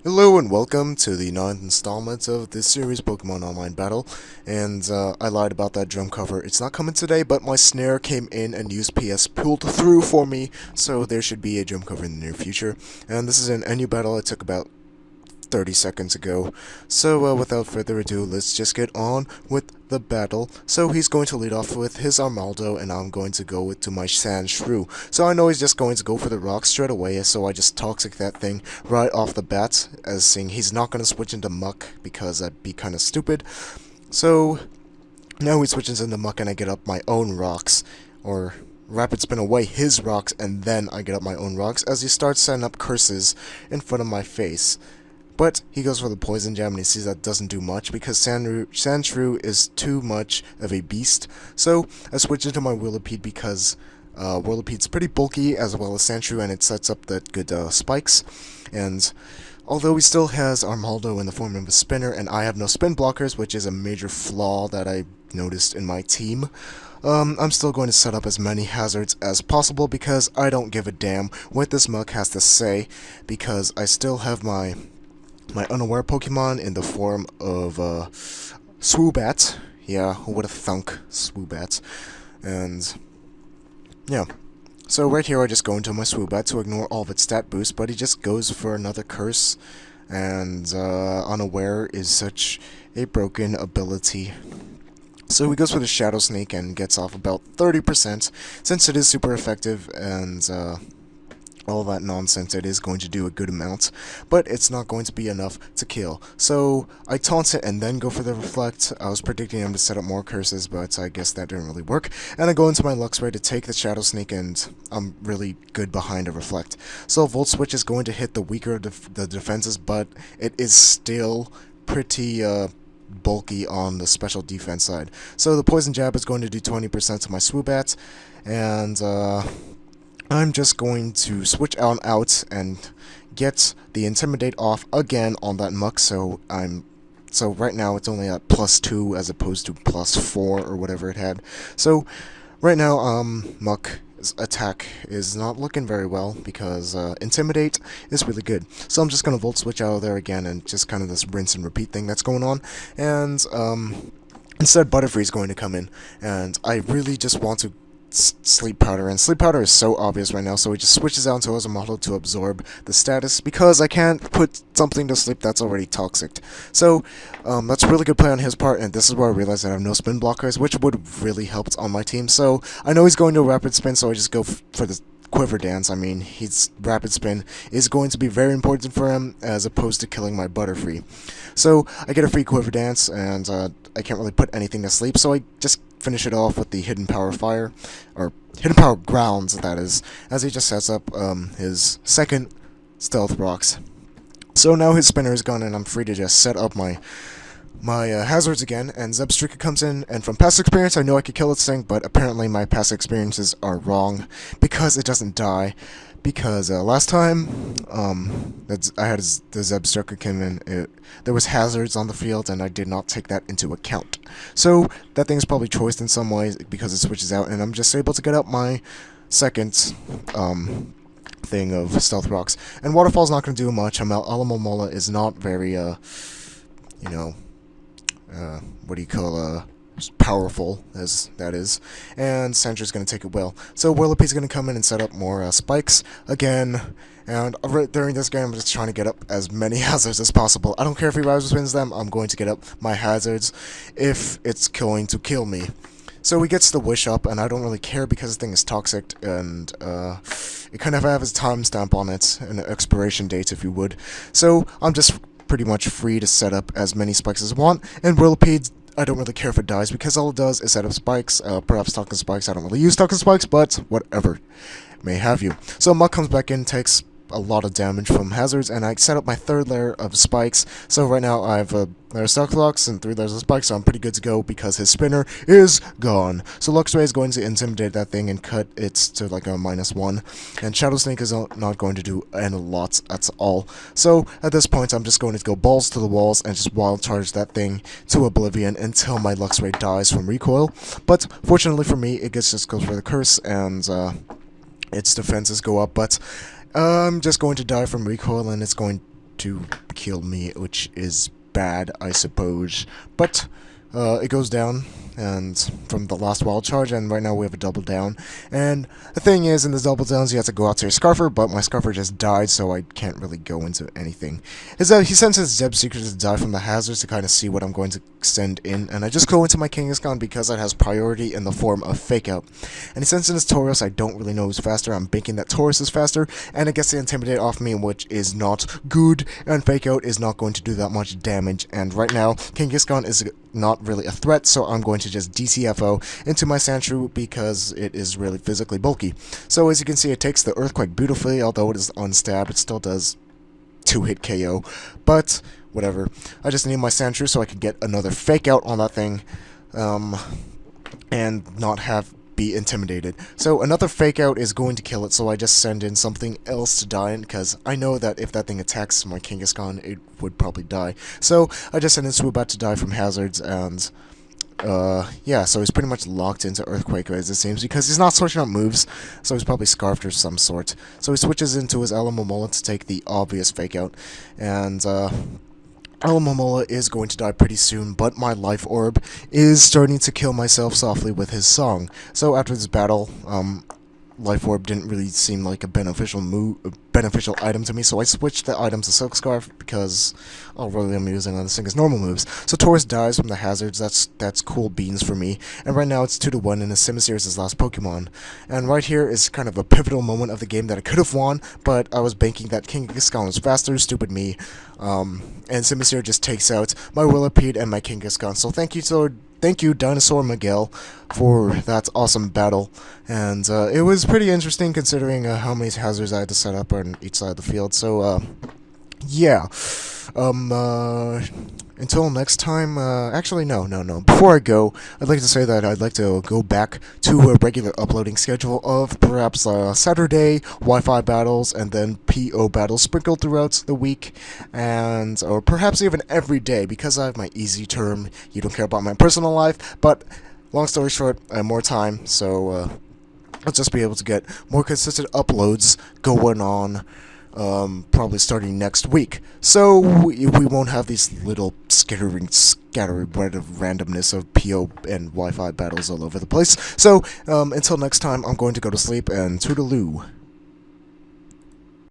Hello and welcome to the 9th installment of this series Pokemon Online Battle, and I lied about that drum cover. It's not coming today, but my snare came in and USPS pulled through for me, so there should be a drum cover in the near future. And this is an NU battle I took about 30 seconds ago. So without further ado, let's just get on with the battle. So he's going to lead off with his Armaldo, and I'm going to go to my Sandshrew. So I know he's just going to go for the rock straight away, so I just Toxic that thing right off the bat, as seeing he's not going to switch into Muck, because that'd be kind of stupid. So now he switches into Muck, and I get up my own rocks, or Rapid Spin away his rocks, and then I get up my own rocks, as he starts setting up curses in front of my face. But he goes for the Poison Jab, and he sees that doesn't do much because Sandshrew is too much of a beast. So I switch into my Whirlipede because Whirlipede's pretty bulky as well as Sandshrew, and it sets up the good spikes. And although he still has Armaldo in the form of a spinner, and I have no spin blockers, which is a major flaw that I noticed in my team, I'm still going to set up as many hazards as possible because I don't give a damn what this Muck has to say, because I still have my unaware Pokemon in the form of Swoobat. Yeah, who would have thunk Swoobat? And yeah. So right here I just go into my Swoobat to ignore all of its stat boost, but he just goes for another curse, and unaware is such a broken ability. So he goes for the Shadow Sneak and gets off about 30%, since it is super effective, and all that nonsense, it is going to do a good amount, but it's not going to be enough to kill. So I taunt it and then go for the Reflect. I was predicting him to set up more curses, but I guess that didn't really work. And I go into my Luxray to take the Shadow Sneak, and I'm really good behind a Reflect. So Volt Switch is going to hit the weaker of the defenses, but it is still pretty bulky on the special defense side. So the Poison Jab is going to do 20% to my Swoobat, and I'm just going to switch out and get the Intimidate off again on that Muck, so right now it's only at +2 as opposed to +4 or whatever it had. So right now Muck's attack is not looking very well because Intimidate is really good. So I'm just gonna Volt Switch out of there again, and just kind of this rinse and repeat thing that's going on. And instead Butterfree is going to come in, and I really just want to Sleep Powder, and Sleep Powder is so obvious right now, so he just switches out into Ozomoto to absorb the status, because I can't put something to sleep that's already toxic. So that's a really good play on his part, and this is where I realized that I have no spin blockers, which would really help on my team. So I know he's going to Rapid Spin, so I just go for the Quiver Dance. I mean, his Rapid Spin is going to be very important for him, as opposed to killing my Butterfree. So I get a free Quiver Dance, and I can't really put anything to sleep, so I just finish it off with the Hidden Power Fire, or Hidden Power Grounds, that is, as he just sets up his second Stealth Rocks. So now his spinner is gone, and I'm free to just set up my hazards again, and Zebstrika comes in, and from past experience I know I could kill this thing, but apparently my past experiences are wrong, because it doesn't die. Because last time I had the Zebstrika come in, there was hazards on the field, and I did not take that into account. So that thing's probably choiced in some ways because it switches out, and I'm just able to get up my second thing of Stealth Rocks. And Waterfall's not going to do much. Alamomola is not very, what do you call, powerful as that is, and Sandra's going to take it well. So Whirlipede's going to come in and set up more spikes again, and during this game I'm just trying to get up as many hazards as possible. I don't care if he Rise Spins them, I'm going to get up my hazards if it's going to kill me. So he gets the Wish up, and I don't really care because the thing is toxic, and it kind of has a timestamp on it, an expiration date if you would. So I'm just pretty much free to set up as many spikes as I want, and Whirlipede, I don't really care if it dies, because all it does is set up spikes, perhaps Token Spikes. I don't really use Token Spikes, but whatever may have you. So Muck comes back in, takes a lot of damage from hazards, and I set up my third layer of spikes. So right now I have a layer of Stealth Rocks and 3 layers of spikes, so I'm pretty good to go because his spinner is gone. So Luxray is going to Intimidate that thing and cut it to like a -1, and Shadow Snake is not going to do any lots at all. So at this point I'm just going to go balls to the walls and just wild charge that thing to oblivion until my Luxray dies from recoil. But fortunately for me, it just goes for the curse, and its defenses go up, but I'm just going to die from recoil, and it's going to kill me, which is bad, I suppose. But it goes down, and from the last wild charge, and right now we have a double down. And the thing is, in the double downs, you have to go out to your Scarfer, but my Scarfer just died, so I can't really go into anything. Is that he sends his Zeb Secret to die from the hazards to kind of see what I'm going to send in, and I just go into my Kangaskhan because it has priority in the form of Fake Out. And he sends in his Tauros. I don't really know who's faster. I'm thinking that Tauros is faster, and it gets the Intimidate off me, which is not good, and Fake Out is not going to do that much damage. And right now, Kangaskhan is not really a threat, so I'm going to just DCFO into my Sandshrew because it is really physically bulky. So as you can see, it takes the Earthquake beautifully, although it is unstabbed, it still does 2-hit KO, but whatever. I just need my Sandshrew so I can get another Fake Out on that thing, and not have be intimidated. So another Fake Out is going to kill it, so I just send in something else to die in, because I know that if that thing attacks my Kangaskhan, it would probably die. So I just send in Swoobat to die from hazards, and yeah, so he's pretty much locked into Earthquake, as it seems, because he's not switching up moves, so he's probably Scarfed or some sort. So he switches into his Alamomola to take the obvious Fake Out, and Alamomola is going to die pretty soon, but my Life Orb is starting to kill myself softly with his song. So after this battle, Life Orb didn't really seem like a beneficial item to me, so I switched the item to Silk Scarf because all really I'm using on this thing is normal moves. So Tauros dies from the hazards. That's cool beans for me. And right now it's 2-1, and Simisear is his last Pokemon. And right here is kind of a pivotal moment of the game that I could have won, but I was banking that Kangaskhan was faster. Stupid me. And Simisear just takes out my Willipede and my Kangaskhan. So thank you, Dinosaur Miguel, for that awesome battle, and it was pretty interesting considering how many hazards I had to set up on each side of the field, so, yeah, until next time, actually, no, before I go, I'd like to say that I'd like to go back to a regular uploading schedule of perhaps Saturday Wi-Fi battles, and then PO battles sprinkled throughout the week, or perhaps even every day, because I have my easy term, you don't care about my personal life, but, long story short, I have more time, so, I'll just be able to get more consistent uploads going on, probably starting next week. So we won't have these little scattering randomness of PO and Wi-Fi battles all over the place. So until next time, I'm going to go to sleep, and toodaloo.